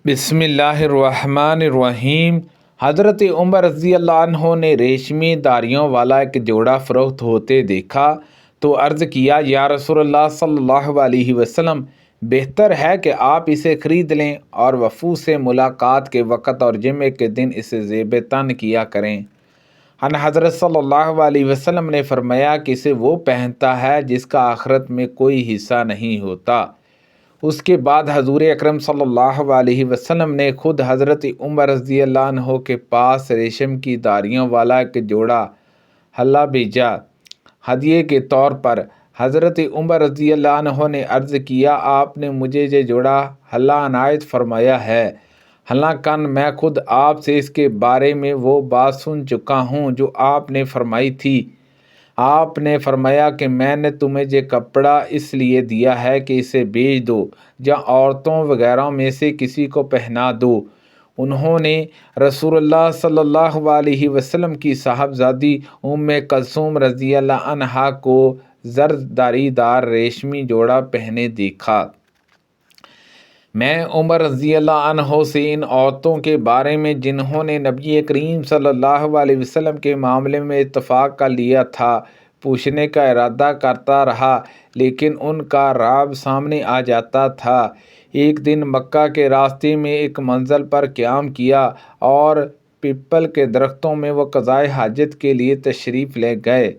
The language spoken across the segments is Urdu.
بسم اللہ الرحمن الرحیم۔ حضرت عمر رضی اللہ عنہ نے ریشمی داڑیوں والا ایک جوڑا فروخت ہوتے دیکھا تو عرض کیا، یا رسول اللہ صلی اللہ علیہ وسلم، بہتر ہے کہ آپ اسے خرید لیں اور وفود سے ملاقات کے وقت اور جمعے کے دن اسے زیب تن کیا کریں۔ حضرت صلی اللہ علیہ وسلم نے فرمایا کہ اسے وہ پہنتا ہے جس کا آخرت میں کوئی حصہ نہیں ہوتا۔ اس کے بعد حضور اکرم صلی اللہ علیہ وسلم نے خود حضرت عمر رضی اللہ عنہ کے پاس ریشم کی داڑیوں والا ایک جوڑا حلہ بھیجا ہدیے کے طور پر۔ حضرت عمر رضی اللہ عنہ نے عرض کیا، آپ نے مجھے یہ جوڑا حلہ عنایت فرمایا ہے، حالانکہ میں خود آپ سے اس کے بارے میں وہ بات سن چکا ہوں جو آپ نے فرمائی تھی۔ آپ نے فرمایا کہ میں نے تمہیں یہ کپڑا اس لیے دیا ہے کہ اسے بیچ دو یا عورتوں وغیرہ میں سے کسی کو پہنا دو۔ انہوں نے رسول اللہ صلی اللہ علیہ وسلم کی صاحبزادی ام کلثوم رضی اللہ عنہا کو زرداری دار ریشمی جوڑا پہنے دیکھا۔ میں عمر رضی اللہ عنہ سے ان عورتوں کے بارے میں جنہوں نے نبی کریم صلی اللہ علیہ وسلم کے معاملے میں اتفاق کر لیا تھا پوچھنے کا ارادہ کرتا رہا، لیکن ان کا رعب سامنے آ جاتا تھا۔ ایک دن مکہ کے راستے میں ایک منزل پر قیام کیا اور پیپل کے درختوں میں وہ قضائے حاجت کے لیے تشریف لے گئے۔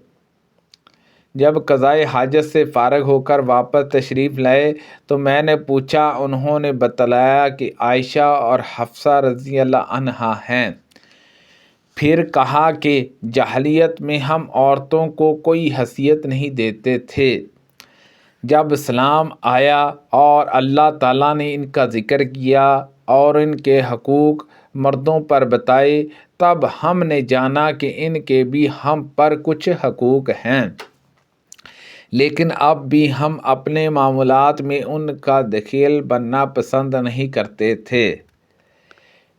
جب قضائے حاجت سے فارغ ہو کر واپس تشریف لائے تو میں نے پوچھا، انہوں نے بتلایا کہ عائشہ اور حفصہ رضی اللہ عنہا ہیں۔ پھر کہا کہ جاہلیت میں ہم عورتوں کو کوئی حیثیت نہیں دیتے تھے۔ جب اسلام آیا اور اللہ تعالیٰ نے ان کا ذکر کیا اور ان کے حقوق مردوں پر بتائے، تب ہم نے جانا کہ ان کے بھی ہم پر کچھ حقوق ہیں، لیکن اب بھی ہم اپنے معاملات میں ان کا دخیل بننا پسند نہیں کرتے تھے۔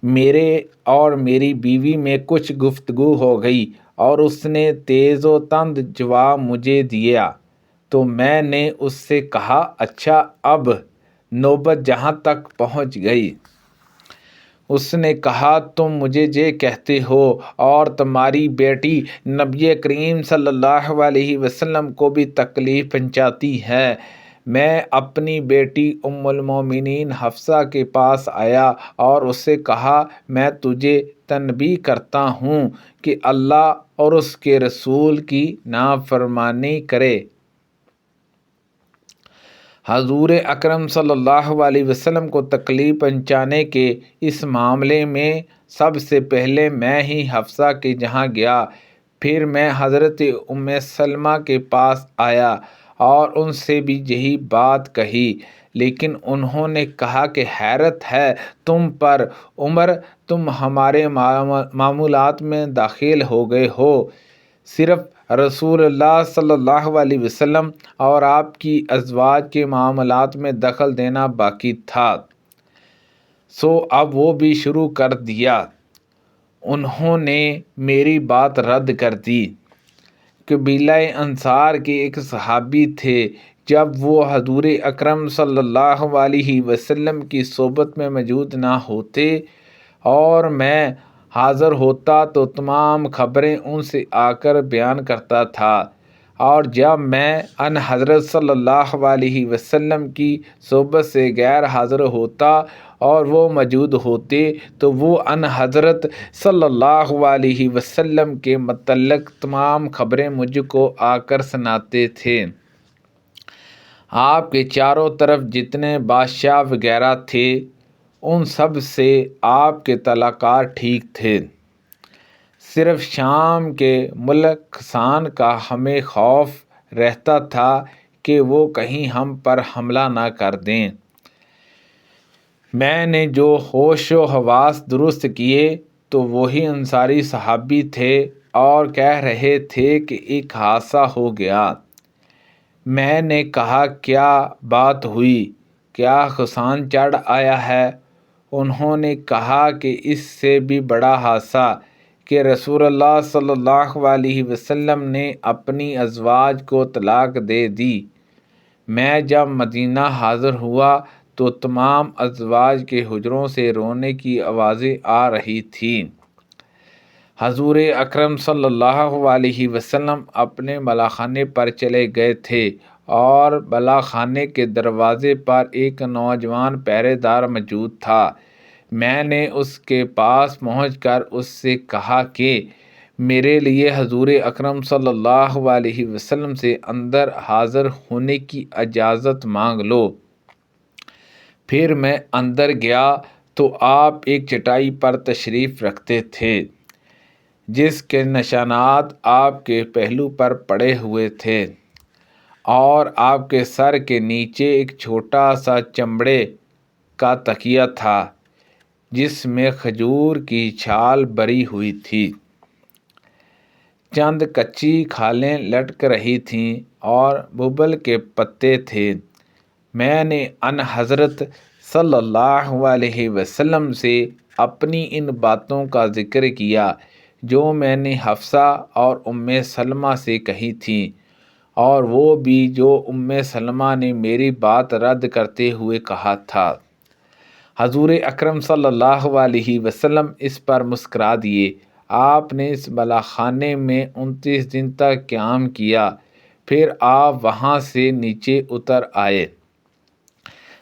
میرے اور میری بیوی میں کچھ گفتگو ہو گئی اور اس نے تیز و تند جواب مجھے دیا تو میں نے اس سے کہا، اچھا اب نوبت جہاں تک پہنچ گئی۔ اس نے کہا، تم مجھے یہ کہتے ہو اور تمہاری بیٹی نبی کریم صلی اللہ علیہ وسلم کو بھی تکلیف پہنچاتی ہے۔ میں اپنی بیٹی ام المومنین حفصہ کے پاس آیا اور اس سے کہا، میں تجھے تنبیہ کرتا ہوں کہ اللہ اور اس کے رسول کی نافرمانی کرے۔ حضور اکرم صلی اللہ علیہ وسلم کو تکلیف پہنچانے کے اس معاملے میں سب سے پہلے میں ہی حفصہ کے جہاں گیا۔ پھر میں حضرت ام سلمہ کے پاس آیا اور ان سے بھی یہی بات کہی، لیکن انہوں نے کہا کہ حیرت ہے تم پر عمر، تم ہمارے معاملات میں داخل ہو گئے ہو، صرف رسول اللہ صلی اللہ علیہ وسلم اور آپ کی ازواج کے معاملات میں دخل دینا باقی تھا۔ سو اب وہ بھی شروع کر دیا۔ انہوں نے میری بات رد کر دی۔ قبیلہ انصار کے ایک صحابی تھے، جب وہ حضور اکرم صلی اللہ علیہ وسلم کی صحبت میں موجود نہ ہوتے اور میں حاضر ہوتا تو تمام خبریں ان سے آ کر بیان کرتا تھا، اور جب میں ان حضرت صلی اللہ علیہ وسلم کی صحبت سے غیر حاضر ہوتا اور وہ موجود ہوتے تو وہ ان حضرت صلی اللہ علیہ وسلم کے متعلق تمام خبریں مجھ کو آ کر سناتے تھے۔ آپ کے چاروں طرف جتنے بادشاہ وغیرہ تھے ان سب سے آپ کے تعلقات ٹھیک تھے، صرف شام کے ملک خسان کا ہمیں خوف رہتا تھا کہ وہ کہیں ہم پر حملہ نہ کر دیں۔ میں نے جو ہوش و حواس درست کیے تو وہی انصاری صحابی تھے اور کہہ رہے تھے کہ ایک حادثہ ہو گیا۔ میں نے کہا، کیا بات ہوئی؟ کیا خسان چڑھ آیا ہے؟ انہوں نے کہا کہ اس سے بھی بڑا حادثہ کہ رسول اللہ صلی اللہ علیہ وسلم نے اپنی ازواج کو طلاق دے دی۔ میں جب مدینہ حاضر ہوا تو تمام ازواج کے حجروں سے رونے کی آوازیں آ رہی تھیں۔ حضور اکرم صلی اللہ علیہ وسلم اپنے ملاخانے پر چلے گئے تھے اور ملاخانے کے دروازے پر ایک نوجوان پہرے دار موجود تھا۔ میں نے اس کے پاس پہنچ کر اس سے کہا کہ میرے لیے حضور اکرم صلی اللہ علیہ وسلم سے اندر حاضر ہونے کی اجازت مانگ لو۔ پھر میں اندر گیا تو آپ ایک چٹائی پر تشریف رکھتے تھے جس کے نشانات آپ کے پہلو پر پڑے ہوئے تھے، اور آپ کے سر کے نیچے ایک چھوٹا سا چمڑے کا تکیہ تھا جس میں کھجور کی چھال بری ہوئی تھی۔ چند کچی کھالیں لٹک رہی تھیں اور ببل کے پتے تھے۔ میں نے ان حضرت صلی اللہ علیہ وسلم سے اپنی ان باتوں کا ذکر کیا جو میں نے حفصہ اور ام سلمہ سے کہی تھیں، اور وہ بھی جو ام سلمہ نے میری بات رد کرتے ہوئے کہا تھا۔ حضور اکرم صلی اللہ علیہ وسلم اس پر مسکرا دیے۔ آپ نے اس ملاخانے میں 29 دن تک قیام کیا، پھر آپ وہاں سے نیچے اتر آئے۔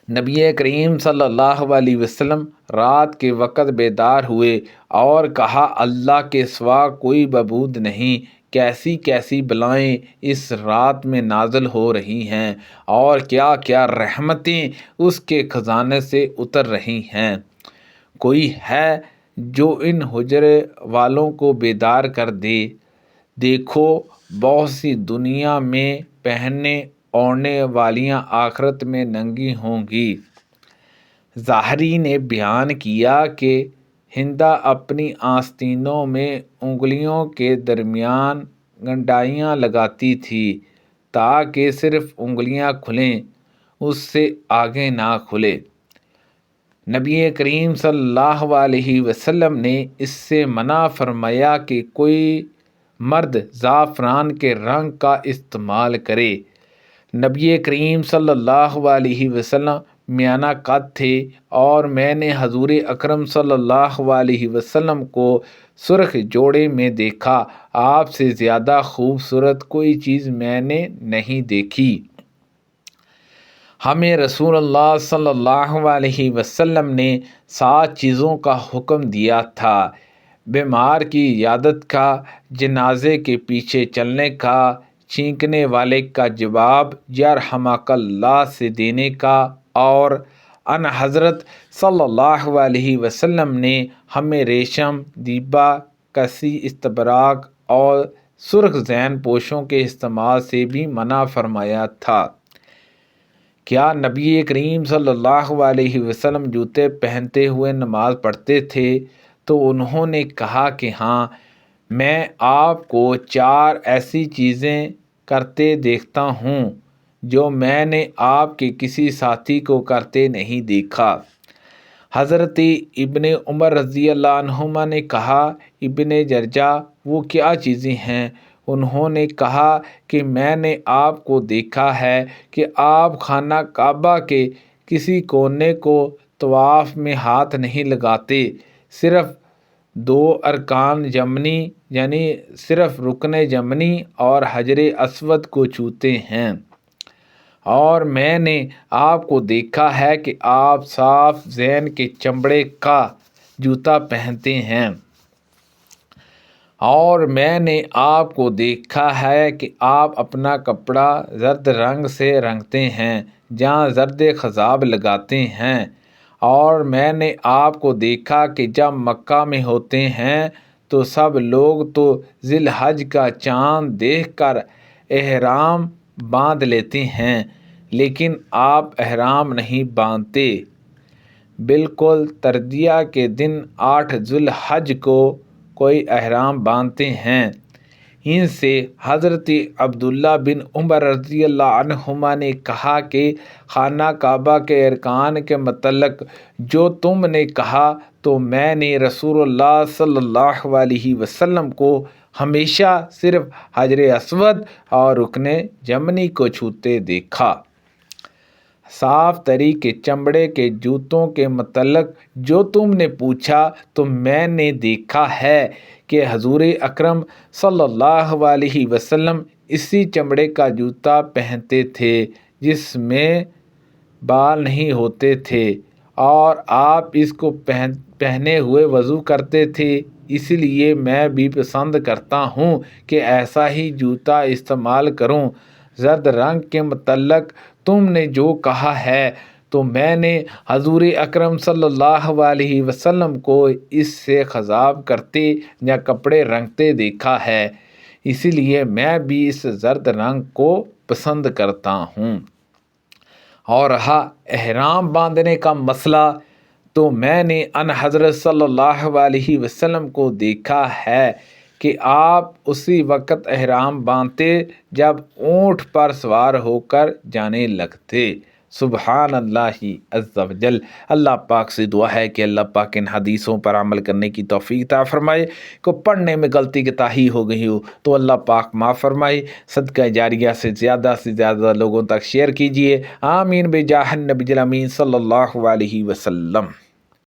نبی کریم صلی اللہ علیہ وسلم رات کے وقت بیدار ہوئے اور کہا، اللہ کے سوا کوئی معبود نہیں، کیسی کیسی بلائیں اس رات میں نازل ہو رہی ہیں اور کیا کیا رحمتیں اس کے خزانے سے اتر رہی ہیں۔ کوئی ہے جو ان حجرے والوں کو بیدار کر دے۔ دیکھو بہت سی دنیا میں پہننے اوڑھنے والیاں آخرت میں ننگی ہوں گی۔ ظاہری نے بیان کیا کہ ہندہ اپنی آستینوں میں انگلیوں کے درمیان گنڈائیاں لگاتی تھی تاکہ صرف انگلیاں کھلیں، اس سے آگے نہ کھلے۔ نبی کریم صلی اللہ علیہ وسلم نے اس سے منع فرمایا کہ کوئی مرد زعفران کے رنگ کا استعمال کرے۔ نبی کریم صلی اللہ علیہ وسلم میانہ قد تھے اور میں نے حضور اکرم صلی اللہ علیہ وسلم کو سرخ جوڑے میں دیکھا۔ آپ سے زیادہ خوبصورت کوئی چیز میں نے نہیں دیکھی۔ ہمیں رسول اللہ صلی اللہ علیہ وسلم نے 7 چیزوں کا حکم دیا تھا: بیمار کی عیادت کا، جنازے کے پیچھے چلنے کا، چھینکنے والے کا جواب یرحمک اللہ سے دینے کا، اور ان حضرت صلی اللہ علیہ وسلم نے ہمیں ریشم، دیبا، کسی استبرق اور سرخ زین پوشوں کے استعمال سے بھی منع فرمایا تھا۔ کیا نبی کریم صلی اللہ علیہ وسلم جوتے پہنتے ہوئے نماز پڑھتے تھے؟ تو انہوں نے کہا کہ ہاں، میں آپ کو 4 ایسی چیزیں کرتے دیکھتا ہوں جو میں نے آپ کے کسی ساتھی کو کرتے نہیں دیکھا۔ حضرت ابن عمر رضی اللہ عنہما نے کہا، ابن جرجہ وہ کیا چیزیں ہیں؟ انہوں نے کہا کہ میں نے آپ کو دیکھا ہے کہ آپ خانہ کعبہ کے کسی کونے کو طواف میں ہاتھ نہیں لگاتے، صرف 2 ارکان یمنی یعنی صرف رکن یمنی اور حجر اسود کو چھوتے ہیں، اور میں نے آپ کو دیکھا ہے کہ آپ صاف زین کے چمڑے کا جوتا پہنتے ہیں، اور میں نے آپ کو دیکھا ہے کہ آپ اپنا کپڑا زرد رنگ سے رنگتے ہیں جہاں زرد خضاب لگاتے ہیں، اور میں نے آپ کو دیکھا کہ جب مکہ میں ہوتے ہیں تو سب لوگ تو ذی الحج کا چاند دیکھ کر احرام باندھ لیتے ہیں، لیکن آپ احرام نہیں باندھتے، بالکل ترویہ کے دن 8 ذی الحج کو کوئی احرام باندھتے ہیں۔ ان سے حضرت عبداللہ بن عمر رضی اللہ عنہما نے کہا کہ خانہ کعبہ کے ارکان کے متعلق جو تم نے کہا تو میں نے رسول اللہ صلی اللہ علیہ وسلم کو ہمیشہ صرف حجر اسود اور رکن یمنی کو چھوتے دیکھا۔ صاف تری کے چمڑے کے جوتوں کے متعلق جو تم نے پوچھا تو میں نے دیکھا ہے کہ حضور اکرم صلی اللہ علیہ وسلم اسی چمڑے کا جوتا پہنتے تھے جس میں بال نہیں ہوتے تھے، اور آپ اس کو پہنے ہوئے وضو کرتے تھے، اس لیے میں بھی پسند کرتا ہوں کہ ایسا ہی جوتا استعمال کروں۔ زرد رنگ کے متعلق تم نے جو کہا ہے تو میں نے حضور اکرم صلی اللہ علیہ وسلم کو اس سے خضاب کرتے یا کپڑے رنگتے دیکھا ہے، اسی لیے میں بھی اس زرد رنگ کو پسند کرتا ہوں۔ اور رہا احرام باندھنے کا مسئلہ، تو میں نے ان حضرت صلی اللہ علیہ وسلم کو دیکھا ہے کہ آپ اسی وقت احرام باندھتے جب اونٹ پر سوار ہو کر جانے لگتے۔ سبحان اللہ عز و جل۔ اللہ پاک سے دعا ہے کہ اللہ پاک ان حدیثوں پر عمل کرنے کی توفیق عطا فرمائے۔ کو پڑھنے میں غلطی کوتاہی ہو گئی ہو تو اللہ پاک معاف فرمائے۔ صدقہ جاریہ سے زیادہ لوگوں تک شیئر کیجیے۔ آمین بجاہ النبی الامین صلی اللہ علیہ وسلم۔